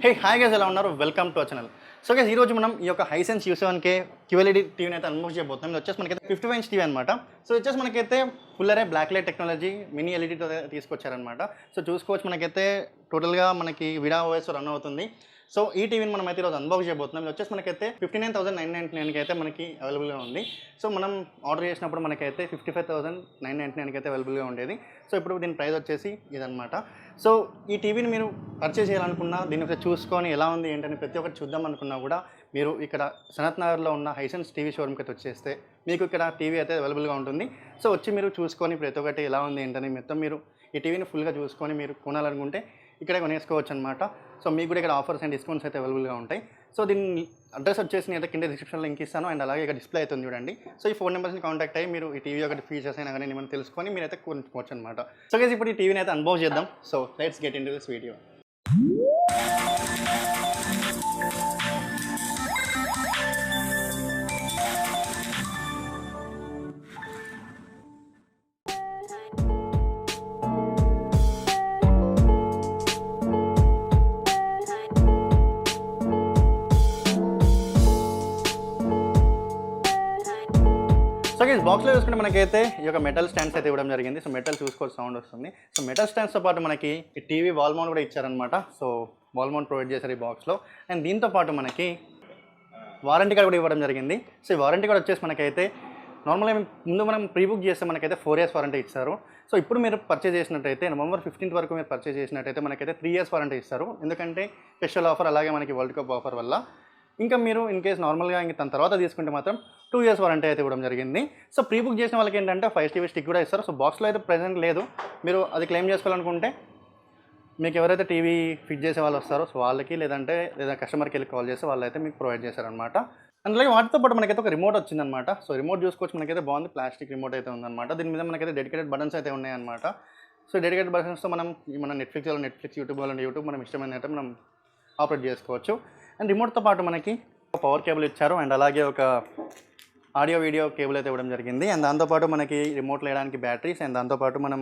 Hey hi guys, ఎలా ఉన్నారు? Welcome to our channel. So guys, ఈరోజు మనం ఈ యొక్క హైసెన్స్ U7K QLED టీవీని అయితే అన్బాక్స్ చేయబోతున్నాం. ఇది వచ్చేసి మనకైతే 55 ఇంచ్ టీవీ అనమాట. సో వచ్చేసి మనకైతే full array black light technology mini ఎల్ఈడీతో తీసుకొచ్చారనమాట. సో చూసుకోవచ్చు, మనకైతే టోటల్గా మనకి విడా ఓఎస్ రన్ అవుతుంది. సో ఈ టీవీని మనం అయితే ఈరోజు అన్బాక్స్ చేయబోతున్నాం. ఇది వచ్చేసి మనకైతే 59,999కి అయితే మనకి అవైలబుల్గా ఉంది. సో మనం ఆర్డర్ చేసినప్పుడు మనకైతే 55,999కి అయితే అవైలబుల్గా ఉండేది. సో ఇప్పుడు దీని ప్రైస్ వచ్చేసి ఇదనమాట. సో ఈ టీవీని మీరు పర్చేస్ చేయాలనుకున్నా, దీన్ని ఒకసారి చూసుకొని ఎలా ఉంది ఏంటని ప్రతి ఒక్కటి చూద్దాం అనుకున్నా కూడా మీరు ఇక్కడ సనత్ నగర్లో ఉన్న హైసెన్స్ టీవీ షోరూమ్కి అయితే వచ్చేస్తే మీకు ఇక్కడ టీవీ అయితే అవైలబుల్గా ఉంటుంది. సో వచ్చి మీరు చూసుకొని ప్రతి ఒక్కటి ఎలా ఉంది ఏంటని మొత్తం మీరు ఈ టీవీని ఫుల్గా చూసుకొని మీరు కొనాలనుకుంటే ఇక్కడే కొనేసుకోవచ్చు అనమాట. సో మీకు కూడా ఇక్కడ ఆఫర్స్ అండ్ డిస్కౌంట్స్ అయితే అవైలబుల్గా ఉంటాయి. సో దీని అడ్రస్ వచ్చేసి నేను అయితే కింద డిస్క్రిప్షన్లో లింక్ ఇస్తాను, అండ్ అలాగే ఇక్కడ డిస్ప్లే అవుతుంది చూడండి. సో ఈ ఫోన్ నెంబర్స్ని కాంటాక్ట్ అయ్యి మీరు ఈ టీవీ ఒకటి ఫీచర్స్ అయినా కానీ ఏమైనా తెలుసుకొని మీరు అయితే కొనుక్కోవచ్చు అనమాట. సో గైస్, ఇప్పుడు ఈ టీవీని అయితే అన్బాక్స్ చేద్దాం. So let's get in to this video. So guys, బాక్స్లో చూసుకుంటే మనకైతే ఈ యొక్క మెటల్ స్టాండ్స్ అయితే ఇవ్వడం జరిగింది. సో మెటల్ చూసుకోవచ్చు, సౌండ్ వస్తుంది. సో మెటల్ స్టాండ్స్తో పాటు మనకి ఈ టీవీ వాల్ మౌంట్ కూడా ఇచ్చారనమాట. సో వాల్ మౌంట్ ప్రొవైడ్ చేశారు ఈ బాక్స్లో. అండ్ దీంతో పాటు మనకి వారంటీ కార్డ్ కూడా ఇవ్వడం జరిగింది. సో ఈ వారంటీ కార్డ్ వచ్చేసి మనకైతే నార్మల్గా ముందు మనం ప్రీ బుక్ చేస్తే మనకైతే 4 years వారంటీ ఇస్తారు. సో ఇప్పుడు మీరు పర్చేజ్ చేసినట్టయితే November 15th వరకు మీరు పర్చేజ్ చేసినట్టయితే మనకైతే 3 years వారంటీ ఇస్తారు. ఎందుకంటే స్పెషల్ ఆఫర్, అలాగే మనకి వరల్డ్ కప్ ఆఫర్ వల్ల. ఇంకా మీరు ఇన్ కేస్ నార్మల్గా ఇంక దాని తర్వాత తీసుకుంటే మాత్రం 2 years వారంటీ అయితే ఇవ్వడం జరిగింది. సో ప్రీ బుక్ చేసిన వాళ్ళకి ఏంటంటే 5 TV స్టిక్ కూడా ఇస్తారు. సో బాక్స్లో అయితే ప్రెజెంట్ లేదు. మీరు అది క్లెయిమ్ చేసుకోవాలనుకుంటే మీకు ఎవరైతే టీవీ ఫిట్ చేసే వాళ్ళు వస్తారో సో వాళ్ళకి, లేదా కస్టమర్కి వెళ్ళి కాల్ చేస్తే వాళ్ళైతే మీకు ప్రొవైడ్ చేశారనమాట. అందులో వాటితో పాటు మనకైతే ఒక రిమోట్ వచ్చిందనమాట. సో రిమోట్ చూసుకోవచ్చు, మనకైతే బాగుంది. ప్లాస్టిక్ రిమోట్ అయితే ఉందన్నమాట. దీని మీద మనకైతే డెడికేటెడ్ బటన్స్ అయితే ఉన్నాయన్నమాట. సో డెడికేటెడ్ బటన్స్తో మన నెట్ఫ్లిక్స్, యూట్యూబ్ మనం ఇష్టమైనట్టు మనం ఆపరేట్ చేసుకోవచ్చు. అండ్ రిమోట్తో పాటు మనకి ఒక పవర్ కేబుల్ ఇచ్చారు, అండ్ అలాగే ఒక ఆడియో వీడియో కేబుల్ అయితే ఇవ్వడం జరిగింది. అండ్ దాంతోపాటు మనకి రిమోట్లో వేయడానికి బ్యాటరీస్, అండ్ దాంతోపాటు మనం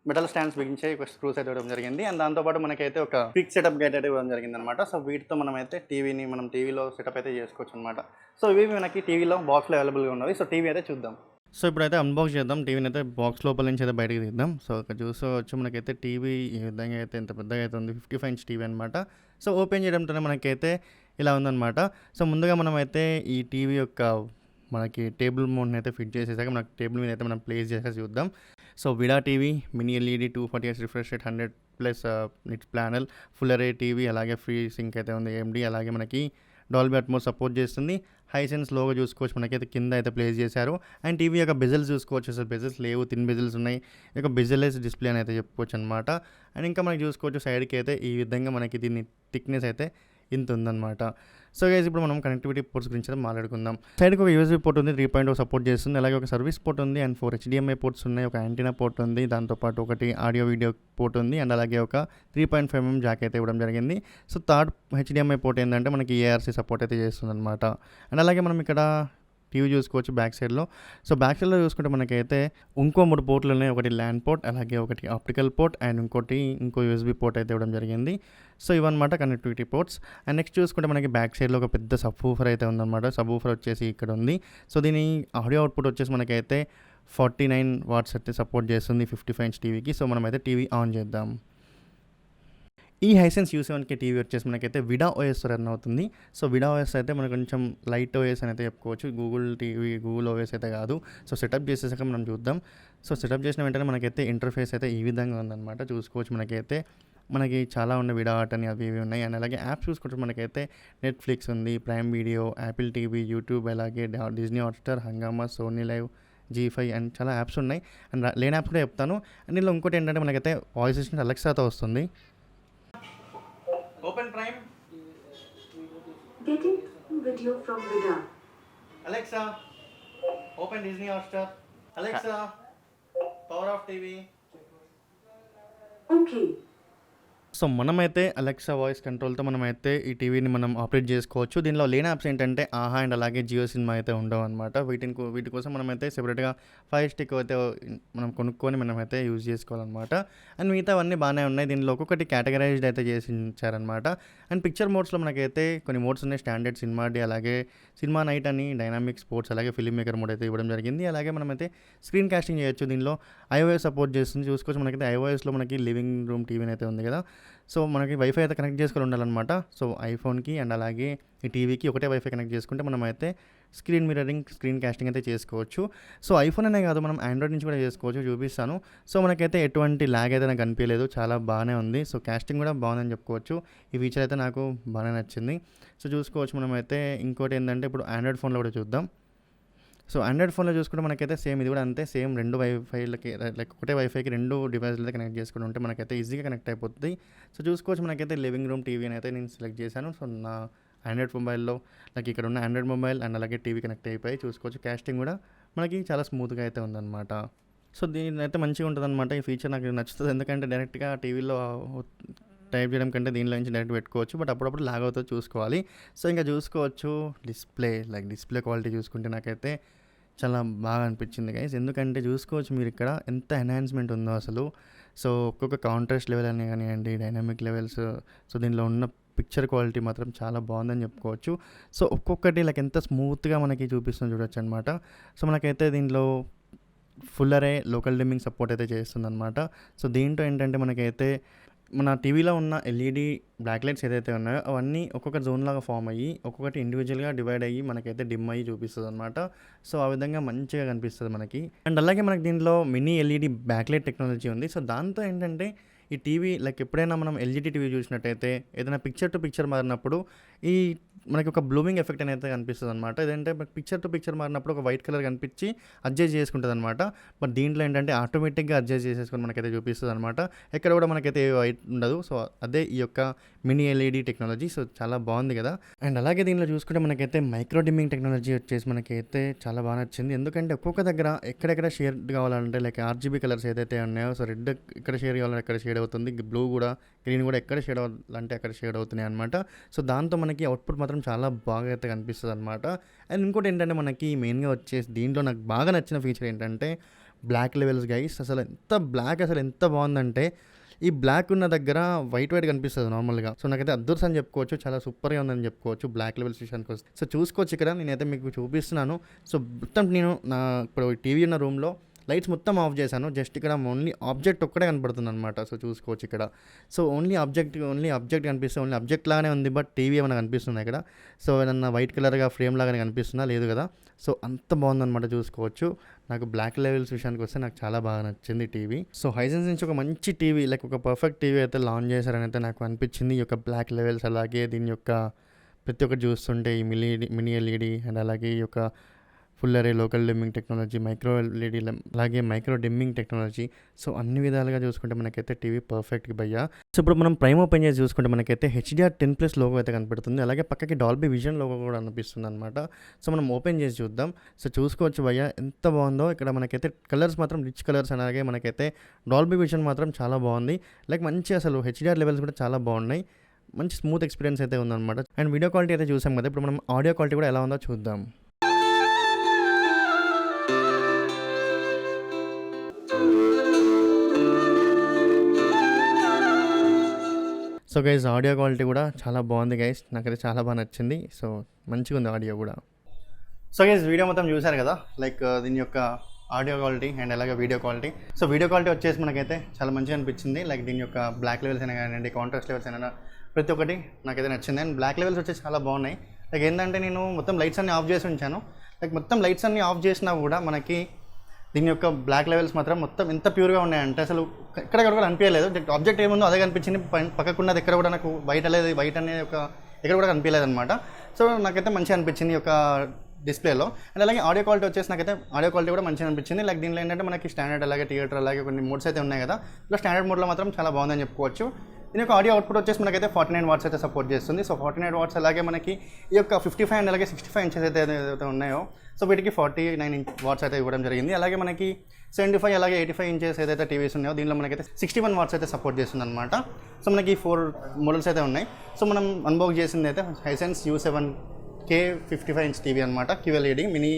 మెటల్ స్టాండ్స్ బిగించే ఒక స్క్రూస్ అయితే ఇవ్వడం జరిగింది. అండ్ దాంతోపాటు మనకైతే ఒక క్విక్ సెటప్ గేట్ అయితే ఇవ్వడం జరిగింది అనమాట. సో వీటితో మనమైతే టీవీలో సెటప్ అయితే చేసుకోవచ్చు అనమాట. సో ఇవి మనకి టీవీలో బాక్స్లో అవైలబుల్గా ఉన్నవి. సో టీవీ అయితే చూద్దాం. సో ఇప్పుడైతే అన్బాక్స్ చేద్దాం. టీవీని అయితే బాక్స్ లోపల నుంచి అయితే బయటకు తీద్దాం. సో ఇక్కడ చూసుకోవచ్చు, మనకైతే టీవీ ఈ విధంగా అయితే ఎంత పెద్దగా అయితే ఉంది. 55 ఇంచ్ టీవీ అనమాట. సో ఓపెన్ చేయడంతోనే మనకైతే ఇలా ఉందన్నమాట. సో ముందుగా మనమైతే ఈ టీవీ యొక్క మనకి టేబుల్ మౌంట్ని అయితే ఫిట్ చేసేసాక మనకి టేబుల్ మీద అయితే మనం ప్లేస్ చేసేసి చూద్దాం. So Vidaa TV mini LED 240Hz refresh rate 100+ nits panel, full array TV, అలాగే ఫ్రీ సింక్ అయితే ఉంది AMD, అలాగే మనకి డాల్బీ అట్మోస్ సపోర్ట్ చేస్తుంది. హైసెన్స్ లోగో చూసుకోవచ్చు, మనకైతే కింద అయితే ప్లేస్ చేశారు. అండ్ టీవీ యొక్క బెజల్స్ చూసుకోవచ్చు, అసలు బెజల్స్ లేవు, థిన్ బెజల్స్ ఉన్నాయి. ఇక బెజల్లెస్ డిస్ప్లే అని అయితే చెప్పుకోవచ్చు అనమాట. అండ్ ఇంకా మనకి చూసుకోవచ్చు సైడ్కి అయితే ఈ విధంగా మనకి దీన్ని థిక్నెస్ అయితే ఇంత ఉందన్నమాట. సో గైస్, ఇప్పుడు మనం కనెక్టివిటీ పోర్ట్స్ గురించి అయితే మాట్లాడుకుందాం. సైడ్కి ఒక USB పోర్ట్ ఉంది, 3.0 సపోర్ట్ చేస్తుంది. అలాగే ఒక సర్వీస్ పోర్ట్ ఉంది, అండ్ 4 HDMI పోర్ట్స్ ఉన్నాయి. ఒక యాంటీనా పోర్ట్ ఉంది, దాంతోపాటు ఒకటి ఆడియో వీడియో పోర్ట్ ఉంది, అండ్ అలాగే ఒక 3.5mm జాక్ అయితే ఇవ్వడం జరిగింది. సో థర్డ్ HDMI పోర్ట్ ఏంటంటే మనకి ARC సపోర్ట్ అయితే చేస్తుంది అనమాట. అండ్ అలాగే మనం ఇక్కడ టీవీ చూసుకోవచ్చు బ్యాక్ సైడ్లో. సో బ్యాక్ సైడ్లో చూసుకుంటే మనకైతే ఇంకో 3 పోర్ట్లు ఉన్నాయి. ఒకటి ల్యాండ్ పోర్ట్, అలాగే ఒకటి ఆప్టికల్ పోర్ట్, అండ్ ఇంకో USB పోర్ట్ అయితే ఇవ్వడం జరిగింది. సో ఇవన్నమాట కనెక్టివిటీ పోర్ట్స్. అండ్ నెక్స్ట్ చూసుకుంటే మనకి బ్యాక్ సైడ్లో ఒక పెద్ద సబ్ వూఫర్ అయితే ఉందన్నమాట. సబ్ వూఫర్ వచ్చేసి ఇక్కడ ఉంది. సో దీని ఆడియో అవుట్పుట్ వచ్చేసి మనకైతే 49 watts అయితే సపోర్ట్ చేస్తుంది 55 ఇంచ్ టీవీకి. సో మనమైతే టీవీ ఆన్ చేద్దాం. ఈ హైసెన్స్ U7K టీవీ వచ్చేసి మనకైతే విడా OS రన్ అవుతుంది. సో విడా OS అయితే మనకు కొంచెం లైట్ OS అని అయితే చెప్పుకోవచ్చు. గూగుల్ OS అయితే కాదు. సో సెటప్ చేసేసాక మనం చూద్దాం. సో సెటప్ చేసిన వెంటనే మనకైతే ఇంటర్ఫేస్ అయితే ఈ విధంగా ఉందన్నమాట. చూసుకోవచ్చు, మనకి చాలా ఉన్న విడా ఆర్ట్ అని అవి ఇవి ఉన్నాయి. అండ్ అలాగే యాప్స్ చూసుకుంటే మనకైతే నెట్ఫ్లిక్స్ ఉంది, prime video, Apple TV, YouTube, అలాగే డిజ్నీ హాట్స్టార్, హంగామా, సోనీ లైవ్, G5 అండ్ చాలా యాప్స్ ఉన్నాయి. అండ్ లేని యాప్స్ కూడా చెప్తాను. అండ్ ఇలా ఇంకోటి ఏంటంటే మనకైతే వాయిస్ అసిస్టెంట్ అలెక్సాతో వస్తుంది. Open Prime. Getting video from Vida. Alexa, open Disney Hotstar. Alexa, power off TV. Okay. So మనమైతే అలెక్సా వాయిస్ కంట్రోల్తో మనమైతే ఈ టీవీని మనం ఆపరేట్ చేసుకోవచ్చు. దీనిలో లేని యాప్స్ ఏంటంటే ఆహా అండ్ అలాగే జియో సినిమా అయితే ఉండవు అనమాట. వీటి కోసం మనమైతే సెపరేట్గా ఫైర్ స్టిక్ అయితే మనం కొనుక్కొని మనమైతే యూజ్ చేసుకోవాలన్నమాట. అండ్ మిగతావన్నీ బాగానే ఉన్నాయి. దీనిలో ఒక్కొక్కటి కేటగరైజ్డ్ అయితే చేసి ఇచ్చారనమాట. అండ్ పిక్చర్ మోడ్స్లో మనకైతే కొన్ని మోడ్స్ ఉన్నాయి. స్టాండర్డ్, సినిమా డే, అలాగే సినిమా నైట్ అని, డైనామిక్, స్పోర్ట్స్, అలాగే ఫిల్మ్ మేకర్ మోడ్ అయితే ఇవ్వడం జరిగింది. అలాగే మనమైతే స్క్రీన్ కాస్టింగ్ చేయొచ్చు. దీనిలో iOS సపోర్ట్ చేస్తుంది. చూసుకోవచ్చు మనకైతే iOSలో మనకి లివింగ్ రూమ్ టీవీని అయితే ఉంది కదా. సో మనకి వైఫై అయితే కనెక్ట్ చేసుకొని ఉండాలన్నమాట. సో ఐఫోన్కి అండ్ అలాగే ఈ టీవీకి ఒకటే వైఫై కనెక్ట్ చేసుకుంటే మనమైతే స్క్రీన్ మిర్రరింగ్, స్క్రీన్ కాస్టింగ్ అయితే చేసుకోవచ్చు. సో ఐఫోన్ అనే కాదు, మనం ఆండ్రాయిడ్ నుంచి కూడా చేసుకోవచ్చు, చూపిస్తాను. సో మనకైతే ఎటువంటి ల్యాగ్ అయితే నాకు అనిపించలేదు, చాలా బాగానే ఉంది. సో కాస్టింగ్ కూడా బాగుందని చెప్పుకోవచ్చు. ఈ ఫీచర్ అయితే నాకు బాగానే నచ్చింది. సో చూసుకోవచ్చు మనమైతే. ఇంకోటి ఏంటంటే ఇప్పుడు ఆండ్రాయిడ్ ఫోన్లో కూడా చూద్దాం. సో ఆండ్రాయిడ్ ఫోన్లో చూసుకుంటే మనకైతే సేమ్ ఇది కూడా అంతే. సేమ్ రెండు వైఫైలకి లైక్ ఒకటే వైఫైకి రెండు డివైస్లు అయితే కనెక్ట్ చేసుకుని ఉంటే మనకైతే ఈజీగా కనెక్ట్ అయిపోతుంది. సో చూసుకోవచ్చు మనకైతే లివింగ్ రూమ్ టీవీ అయితే నేను సెలెక్ట్ చేశాను. సో నా ఆండ్రాయిడ్ మొబైల్లో లైక్ ఇక్కడ ఉన్న ఆండ్రాయిడ్ మొబైల్ అండ్ అలాగే టీవీ కనెక్ట్ అయిపోయి చూసుకోవచ్చు. కాస్టింగ్ కూడా మనకి చాలా స్మూత్గా అయితే ఉందన్నమాట. సో దీని అయితే మంచిగా ఉంటుంది అనమాట. ఈ ఫీచర్ నాకు నచ్చుతుంది, ఎందుకంటే డైరెక్ట్గా టీవీలో టైప్ చేయడం కంటే దీనిలో నుంచి డైరెక్ట్ పెట్టుకోవచ్చు. బట్ అప్పుడప్పుడు లాగ్ అవుతుంది, చూసుకోవాలి. సో ఇంకా చూసుకోవచ్చు డిస్ప్లే క్వాలిటీ చూసుకుంటే నాకైతే చాలా బాగా అనిపించింది గైస్. ఎందుకంటే చూసుకోవచ్చు మీరు ఇక్కడ ఎంత ఎన్హాన్స్మెంట్ ఉందో అసలు. సో ఒక్కొక్క కాంట్రాస్ట్ లెవెల్ అని కానివ్వండి, డైనామిక్ లెవెల్స్, సో దీనిలో ఉన్న పిక్చర్ క్వాలిటీ మాత్రం చాలా బాగుందని చెప్పుకోవచ్చు. సో ఒక్కొక్కటి లైక్ ఎంత స్మూత్గా మనకి చూపిస్తుంది చూడొచ్చు అనమాట. సో మనకైతే దీనిలో ఫుల్ అరే లోకల్ డిమ్మింగ్ సపోర్ట్ అయితే చేస్తుంది అనమాట. సో దీంట్లో ఏంటంటే మనకైతే మన టీవీలో ఉన్న ఎల్ఈడి బ్లాక్ లైట్స్ ఏదైతే ఉన్నాయో అవన్నీ ఒక్కొక్క జోన్ లాగా ఫామ్ అయ్యి ఒక్కొక్కటి ఇండివిజువల్గా డివైడ్ అయ్యి మనకైతే డిమ్ అయ్యి చూపిస్తుంది అనమాట. సో ఆ విధంగా మంచిగా కనిపిస్తుంది మనకి. అండ్ అలాగే మనకి దీనిలో mini LED back light technology ఉంది. సో దాంతో ఏంటంటే ఈ టీవీ లైక్ ఎప్పుడైనా మనం ఎల్జీడీ టీవీ చూసినట్టయితే ఏదైనా పిక్చర్ టు పిక్చర్ మారినప్పుడు ఈ మనకి ఒక బ్లూమింగ్ ఎఫెక్ట్ అనేది కనిపిస్తుంది అనమాట. ఏదంటే పిక్చర్ టు పిక్చర్ మారినప్పుడు ఒక వైట్ కలర్ కనిపించి అడ్జస్ట్ చేసుకుంటుంది అనమాట. బట్ దీంట్లో ఏంటంటే ఆటోమేటిక్గా అడ్జస్ట్ చేసేసుకొని మనకైతే చూపిస్తుంది అనమాట. ఎక్కడ కూడా మనకైతే వైట్ ఉండదు. సో అదే ఈ యొక్క మినీ ఎల్ఈడి టెక్నాలజీ. సో చాలా బాగుంది కదా. అండ్ అలాగే దీనిలో చూసుకుంటే మనకైతే మైక్రో డిమ్మింగ్ టెక్నాలజీ వచ్చేసి మనకైతే చాలా బాగా నచ్చింది. ఎందుకంటే ఒక్కొక్క దగ్గర ఎక్కడెక్కడ షేడ్ కావాలంటే లైక్ ఆర్జీబీ కలర్స్ ఏదైతే ఉన్నాయో, సో రెడ్ ఎక్కడ షేడ్ కావాలంటే ఎక్కడ షేడ్ అవుతుంది, బ్లూ కూడా, గ్రీన్ కూడా ఎక్కడ షేడ్ అవ్వాలంటే అక్కడ షేడ్ అవుతున్నాయి అనమాట. సో దాంతో మనకి అవుట్పుట్ మాత్రం చాలా బాగా అయితే కనిపిస్తుంది అనమాట. అండ్ ఇంకోటి ఏంటంటే మనకి మెయిన్గా వచ్చేసి దీంట్లో నాకు బాగా నచ్చిన ఫీచర్ ఏంటంటే బ్లాక్ లెవెల్స్ గైస్. అసలు ఎంత బాగుందంటే ఈ బ్లాక్ ఉన్న దగ్గర వైట్ కనిపిస్తుంది నార్మల్గా. సో నాకైతే అద్భుతం అని చెప్పుకోవచ్చు, చాలా సూపర్గా ఉందని చెప్పుకోవచ్చు బ్లాక్ లెవెల్స్ విషయానికి వస్తే. సో చూసుకోవచ్చు ఇక్కడ నేనైతే మీకు చూపిస్తున్నాను. సో మొత్తం నేను నా ఇప్పుడు టీవీ ఉన్న రూమ్లో లైట్స్ మొత్తం ఆఫ్ చేశాను. జస్ట్ ఇక్కడ ఓన్లీ ఆబ్జెక్ట్ ఒక్కడే కనపడుతుంది అనమాట. సో చూసుకోవచ్చు ఇక్కడ. సో ఓన్లీ ఆబ్జెక్ట్ కనిపిస్తుంది. ఓన్లీ ఆబ్జెక్ట్ లాగానే ఉంది, బట్ టీవీ ఏమైనా కనిపిస్తుంది ఇక్కడ. సో ఏదన్నా వైట్ కలర్గా ఫ్రేమ్ లాగానే కనిపిస్తుందా, లేదు కదా. సో అంత బాగుందన్నమాట. చూసుకోవచ్చు. నాకు బ్లాక్ లెవెల్స్ విషయానికి వస్తే నాకు చాలా బాగా నచ్చింది టీవీ. సో హైసెన్స్ నుంచి ఒక మంచి టీవీ లైక్ ఒక పర్ఫెక్ట్ టీవీ అయితే లాంచ్ చేశారని అయితే నాకు అనిపించింది. ఈ యొక్క బ్లాక్ లెవెల్స్ అలాగే దీని యొక్క ప్రతి ఒక్కటి చూస్తుంటే ఈ మినీ ఎల్ఈడి అండ్ అలాగే ఈ యొక్క ఫుల్ అరే local dimming technology, micro LED, అలాగే మైక్రో డిమ్మింగ్ టెక్నాలజీ. సో అన్ని విధాలుగా చూసుకుంటే మనకైతే టీవీ పర్ఫెక్ట్గా భయ్యా. సో ఇప్పుడు మనం ప్రైమ్ ఓపెన్ చేసి చూసుకుంటే మనకైతే HDR10+ లోగో అయితే కనపడుతుంది. అలాగే పక్కకి డాల్బీ విజన్ లోగో కూడా అనిపిస్తుంది అనమాట. సో మనం ఓపెన్ చేసి చూద్దాం. సో చూసుకోవచ్చు భయ్యా ఎంత బాగుందో. ఇక్కడ మనకైతే కలర్స్ మాత్రం రిచ్ కలర్స్, అలాగే మనకైతే డాల్బీ విజన్ మాత్రం చాలా బాగుంది. లైక్ మంచి అసలు HDR లెవెల్స్ కూడా చాలా బాగున్నాయి. మంచి స్మూత్ ఎక్స్పీరియన్స్ అయితే ఉందన్నమాట. అండ్ వీడియో క్వాలిటీ అయితే చూసాం కదా. ఇప్పుడు మనం ఆడియో క్వాలిటీ కూడా ఎలా ఉందో చూద్దాం. సో గైస్ ఆడియో క్వాలిటీ కూడా చాలా బాగుంది గైస్, నాకైతే చాలా బాగా నచ్చింది. సో మంచిగా ఉంది ఆడియో కూడా. సో గైస్ వీడియో మొత్తం చూశారు కదా, లైక్ దీని యొక్క ఆడియో క్వాలిటీ అండ్ అలాగే video quality. So video quality వచ్చేసి మనకైతే చాలా మంచిగా అనిపించింది. లైక్ దీని యొక్క బ్లాక్ లెవెల్స్ అయినా కానివ్వండి, కాంట్రాస్ట్ లెవెల్స్ అయినా ప్రతి ఒక్కటి నాకైతే నచ్చింది. అండ్ బ్లాక్ లెవెల్స్ వచ్చేసి చాలా బాగున్నాయి. లైక్ ఏంటంటే నేను మొత్తం లైట్స్ అన్ని ఆఫ్ చేసి ఉంచాను. లైక్ మొత్తం లైట్స్ అన్ని ఆఫ్ చేసినా కూడా మనకి దీని యొక్క బ్లాక్ లెవెల్స్ మాత్రం మొత్తం ఎంత ప్యూర్గా ఉన్నాయంటే అసలు ఎక్కడ కూడా అనిపించలేదు. ఆబ్జెక్ట్ ఏముందో అదే కనిపించింది. పక్కకున్నది ఎక్కడ కూడా నాకు వైట్ అనేది ఒక ఎక్కడ కూడా కనిపించలేదు అనమాట. సో నాకైతే మంచిగా అనిపించింది ఈ యొక్క డిస్ప్లేలో. అండ్ అలాగే ఆడియో క్వాలిటీ వచ్చేసి నాకైతే ఆడియో క్వాలిటీ కూడా మంచిగా అనిపించింది. లైక్ దీనిలో ఏంటంటే మనకి స్టాండర్డ్ అలాగే థియేటర్ అలాగే కొన్ని మోడ్స్ అయితే ఉన్నాయి కదా. ఇలా స్టాండర్డ్ మోడ్లో మాత్రం చాలా బాగుందని చెప్పుకోవచ్చు. దీని యొక్క ఆడియో అవుట్పుట్ వచ్చేసి మనకైతే 49 వాట్స్ అయితే సపోర్ట్ చేస్తుంది. సో 49 వాట్స్ అలాగే మనకి ఈ యొక్క 55 అండ్ అలాగే 65 ఇంచెస్ అయితే ఏదైతే ఉన్నాయో సో వీటికి 49 వాట్స్ అయితే ఇవ్వడం జరిగింది. అలాగే మనకి 75 అలాగే 85 ఇంచెస్ ఏదైతే టీవీస్ ఉన్నాయో దీనిలో మనకైతే 61 వాట్స్ అయితే సపోర్ట్ చేస్తుంది అనమాట. సో మనకి 4 మోడల్స్ అయితే ఉన్నాయి. సో మనం అన్బాక్స్ చేసింది అయితే Hisense U7K 55 ఇంచ్ టీవీ అనమాట. QLED మినీ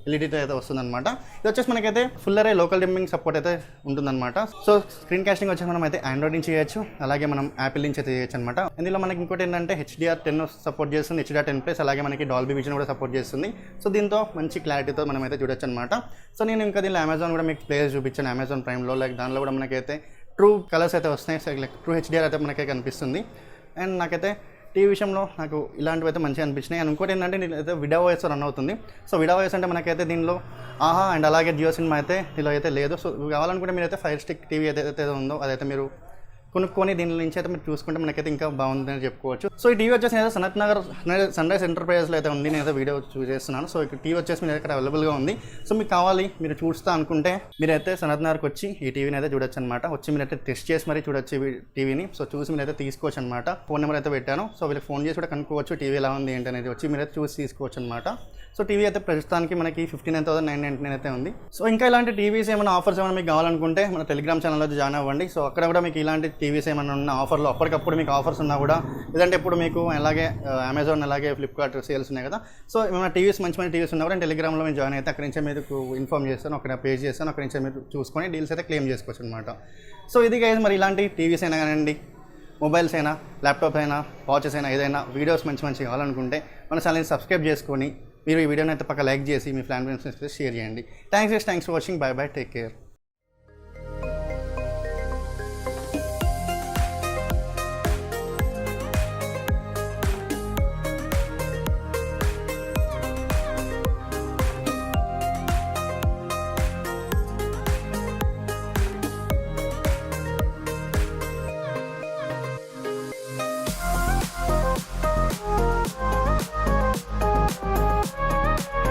ఎల్ఈడీతో అయితే వస్తుందన్నమాట. ఇది వచ్చేసి మనకైతే ఫుల్ అరే లోకల్ డిమ్మింగ్ సపోర్ట్ అయితే ఉంటుందన్నమాట. సో స్క్రీన్ కాస్టింగ్ వచ్చేసి మనం అయితే ఆండ్రాయిడ్ నుంచి చేయొచ్చు, అలాగే మనం యాపిల్ నుంచి అయితే చేయొచ్చు అనమాట. ఇందులో మనకి ఇంకోటి ఏంటంటే HDR10 సపోర్ట్ చేస్తుంది, HDR10+, అలాగే మనకి డాల్బీ విజన్ కూడా సపోర్ట్ చేస్తుంది. సో దీంతో మంచి క్లారిటీతో మనం అయితే చూడొచ్చు అనమాట. సో నేను ఇంకా దీనిలో అమెజాన్ కూడా మీకు ప్లేస్ చూపించాను, అమెజాన్ ప్రైమ్లో. లైక్ దానిలో కూడా మనకైతే ట్రూ కలర్స్ అయితే వస్తున్నాయి, లైక్ ట్రూ HDR అయితే మనకైతే కనిపిస్తుంది. అండ్ నాకైతే టీవీ విషయంలో నాకు ఇలాంటివి అయితే మంచిగా అనిపించినాయి. అండ్ ఇంకోటి ఏంటంటే నేనైతే విడా వాయిస్ రన్ అవుతుంది. సో విడా వాయిస్ అంటే మనకైతే దీనిలో ఆహా అండ్ అలాగే జియో సినిమా అయితే దీనిలో అయితే లేదు. సో కావాలనుకుంటే మీరైతే ఫైర్ స్టిక్ టీవీ ఏదైతే ఉందో అదైతే మీరు కొనుక్కొని దీని నుంచి అయితే మీరు చూసుకుంటే మనకైతే ఇంకా బాగుందని చెప్పుకోవచ్చు. సో ఈ టీవీ వచ్చేసి నేను సనత్ నగర్ సన్ రైజ్ ఎంటర్ప్రైజెస్లో అయితే ఉంది, నేనైతే వీడియో చూసేస్తున్నాను. సో ఇక్కడ టీవీ వచ్చేసి మీరు ఇక్కడ అవైలబుల్గా ఉంది. సో మీకు కావాలి, మీరు చూస్తా అనుకుంటే మీరైతే సనత్ నగర్కి వచ్చి ఈ టీవీని అయితే చూడొచ్చు అనమాట. వచ్చి మీరైతే టెస్ట్ చేసి మరీ చూడొచ్చు ఈ టీవీని. సో చూసి మీరైతే తీసుకోవచ్చు అనమాట. ఫోన్ నెంబర్ అయితే పెట్టాను. సో వీళ్ళకి ఫోన్ చేసి కూడా కనుక్కోవచ్చు టీవీ ఎలా ఉంది ఏంటి అనేది. వచ్చి మీరైతే చూసి తీసుకోవచ్చు అనమాట. సో టీవీ అయితే ప్రస్తుతానికి మనకి 59,999 అయితే ఉంది. సో ఇంకా ఇలాంటి టీవీస్ ఏమైనా ఆఫర్స్ ఏమైనా మీకు కావాలనుకుంటే మన టెలిగ్రామ్ ఛానల్లో జాయిన్ అవ్వండి. సో అక్కడ కూడా మీకు ఇలాంటి టీవీస్ ఏమైనా ఉన్న ఆఫర్లో అప్పటికప్పుడు మీకు ఆఫర్స్ ఉన్నా కూడా, లేదంటే ఇప్పుడు మీకు అలాగే అమెజాన్ అలాగే ఫ్లిప్కార్ట్ సేల్స్ ఉన్నాయి కదా. సో ఏమైనా టీవీస్ మంచి టీవీస్ ఉన్నా కూడా నేను టెలిగ్రామ్లో మీరు జాయిన్ అయితే అక్కడి నుంచే మీకు ఇన్ఫార్మ్ చేస్తాను, అక్కడ పేజ్ చేస్తాను, అక్కడి నుంచే మీరు చూసుకొని డీల్స్ అయితే క్లెయిమ్ చేసుకోవచ్చు అనమాట. సో ఇది గైస్, మరి ఇలాంటి టీవీస్ అయినా కానివ్వండి, మొబైల్స్ అయినా, ల్యాప్టాప్ అయినా, వాచెస్ అయినా, ఏదైనా వీడియోస్ మంచి కావాలనుకుంటే మన ఛానల్ని సబ్స్క్రైబ్ చేసుకొని మీరు ఈ వీడియోని అయితే పక్క లైక్ చేసి మీ ఫ్యామిలీ ఫ్రెండ్స్ షేర్ చేయండి. Thanks for watching. By by, take care.